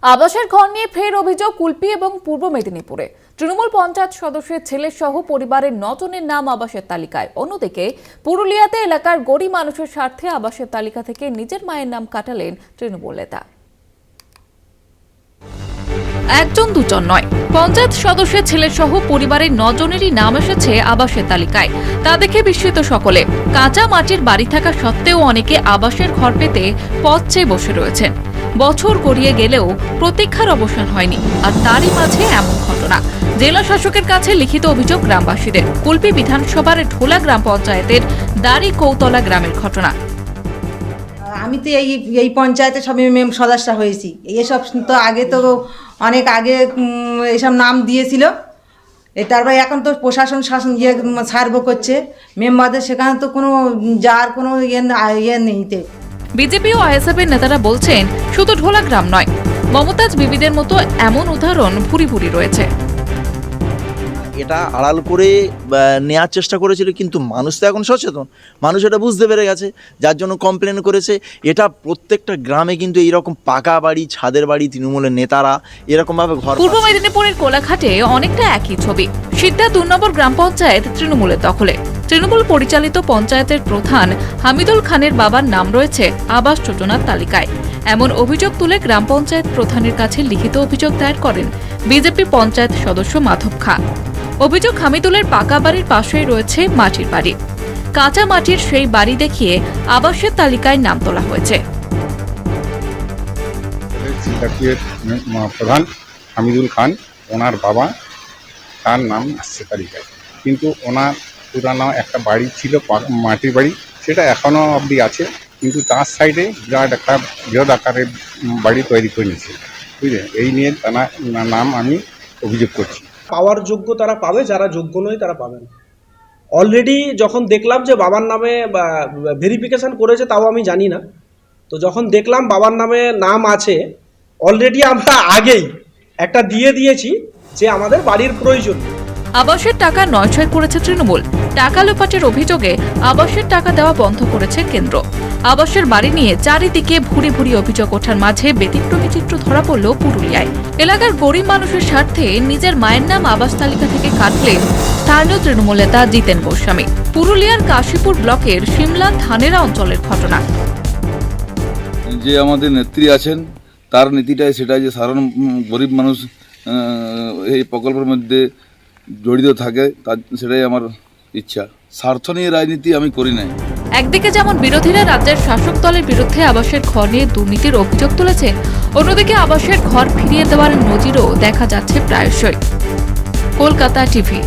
আবাসের ঘর নিয়ে ফের অভিযোগ কুলপি এবং পূর্ব মেদিনীপুরে। তৃণমূল পঞ্চায়েত সদস্যের ছেলে সহ পরিবারের 9 জনের নাম আবাসের তালিকায়। অন্যদিকে পুরুলিয়াতে এলাকার গরিব মানুষের স্বার্থে আবাসের তালিকা থেকে নিজের মায়ের নাম কাটালেন তৃণমূল নেতা। একজন দুজন নয়, পঞ্চায়েত সদস্যের ছেলে সহ পরিবারের 9 জনেরই নাম এসেছে আবাসের তালিকায়। তা দেখে বিস্মিত সকলে। কাঁচা মাটির বাড়ি থাকা সত্ত্বেও অনেকে আবাসের ঘর পেতে পথ চেয়ে বসে রয়েছেন। বছর গড়িয়ে গেলেও প্রতীক্ষার অবসান হয়নি। আর তারই মাঝে এমন ঘটনা। জেলা শাসকের কাছে লিখিত অভিযোগ গ্রামবাসীদের। কুলপি বিধানসভার ঢোলা গ্রাম পঞ্চায়েতের দাড়ি কৌতলা গ্রামের ঘটনা। আমি তো এই পঞ্চায়েতে সবই সদস্য হয়েছি। এসব তো আগে তো অনেক আগে এসব নাম দিয়েছিল। তারপরে এখন তো প্রশাসন শাসন সার্ভ করছে মেম্বারদের, সেখানে তো কোনো যার কোনো ইয়ে নেই। বিজেপি ও আইএসএফের নেতারা বলছেন শুধু ঢোলা গ্রাম নয়, মমতাজ বিবিদের মতো এমন উদাহরণ ভুরি ভুরি রয়েছে। এটা আড়াল করে নেওয়ার চেষ্টা করেছিল, কিন্তু মানুষ তো এখন সচেতন, মানুষ এটা বুঝতে পেরে গেছে, যার জন্য কমপ্লেন করেছে। এটা প্রত্যেকটা গ্রামে কিন্তু এইরকম পাকা বাড়ি, ছাদের বাড়ি, তৃণমূলের নেতারা এরকমভাবে ঘর। পূর্ব মেদিনীপুরের কোলাঘাটে অনেকটা একই ছবি। সিদ্ধা 2 নম্বর গ্রাম পঞ্চায়েত তৃণমূলের দখলে। তৃণমূল পরিচালিত পঞ্চায়েতের প্রধান হামিদুল খানের বাবার নাম রয়েছে আবাস যোজনার তালিকায়। এমন অভিযোগ তুলে গ্রাম পঞ্চায়েত প্রধানের কাছে লিখিত অভিযোগ দায়ের করেন বিজেপি পঞ্চায়েত সদস্য মাধব খান। অভিযোগ, হামিদুলের পাকা বাড়ির পাশেই রয়েছে মাটির বাড়ি। কাঁচা মাটির সেই বাড়ি দেখিয়ে আবাসের তালিকায় নাম তোলা হয়েছে। প্রধান হামিদুল খান, ওনার বাবা, তার নাম আসছে তালিকায়, কিন্তু ওনার পুরানো একটা বাড়ি ছিল মাটির বাড়ি, সেটা এখনও অবধি আছে, কিন্তু তার সাইডে বৃহৎ আকারের বাড়ি তৈরি করে নিয়েছে। বুঝলেন, এই নিয়ে তার নাম আমি অভিযোগ করছি। পাওয়ার যোগ্য তারা পাবে, যারা যোগ্য নয় তারা পাবে না। অলরেডি যখন দেখলাম যে বাবার নামে ভেরিফিকেশান করেছে, তাও আমি জানি না, তো যখন দেখলাম বাবার নামে নাম আছে, অলরেডি আমরা আগেই একটা দিয়ে দিয়েছি যে আমাদের বাড়ির প্রয়োজন। আবাসের টাকা নয়ছয় করেছে তৃণমূল। টাকা লোপাটের অভিযোগে আবাসের টাকা দেওয়া বন্ধ করেছে কেন্দ্র। আবাসের বাড়ি নিয়ে চারিদিকে ভুরি ভুরি অভিযোগ ওঠার মাঝে ব্যতিক্রমী চিত্র ধরা পড়ল পুরুলিয়ায়। এলাকার গরিব মানুষের স্বার্থে নিজের মায়ের নাম আবাস তালিকা থেকে কাটলেন স্থানীয় তৃণমূল নেতা জিতেন গোস্বামী। পুরুলিয়ার কাশীপুর ব্লকের সিমলা ধানেরা অঞ্চলের ঘটনা। যে আমাদের নেত্রী আছেন, তার নীতিটাই সেটাই যে সাধারণ গরিব মানুষ এই প্রকল্পের মধ্যে জড়িত থাকে, সেটাই আমার ইচ্ছা। স্বার্থ নিয়ে রাজনীতি আমি করি নাই। একদিকে যেমন বিরোধীরা রাজ্যের শাসক দলের বিরুদ্ধে আবাসের ঘর নিয়ে দুর্নীতির অভিযোগ তুলেছে, অন্যদিকে আবাসের ঘর ফিরিয়ে দেওয়ার নজিরও দেখা যাচ্ছে প্রায়শই। কলকাতা টিভি।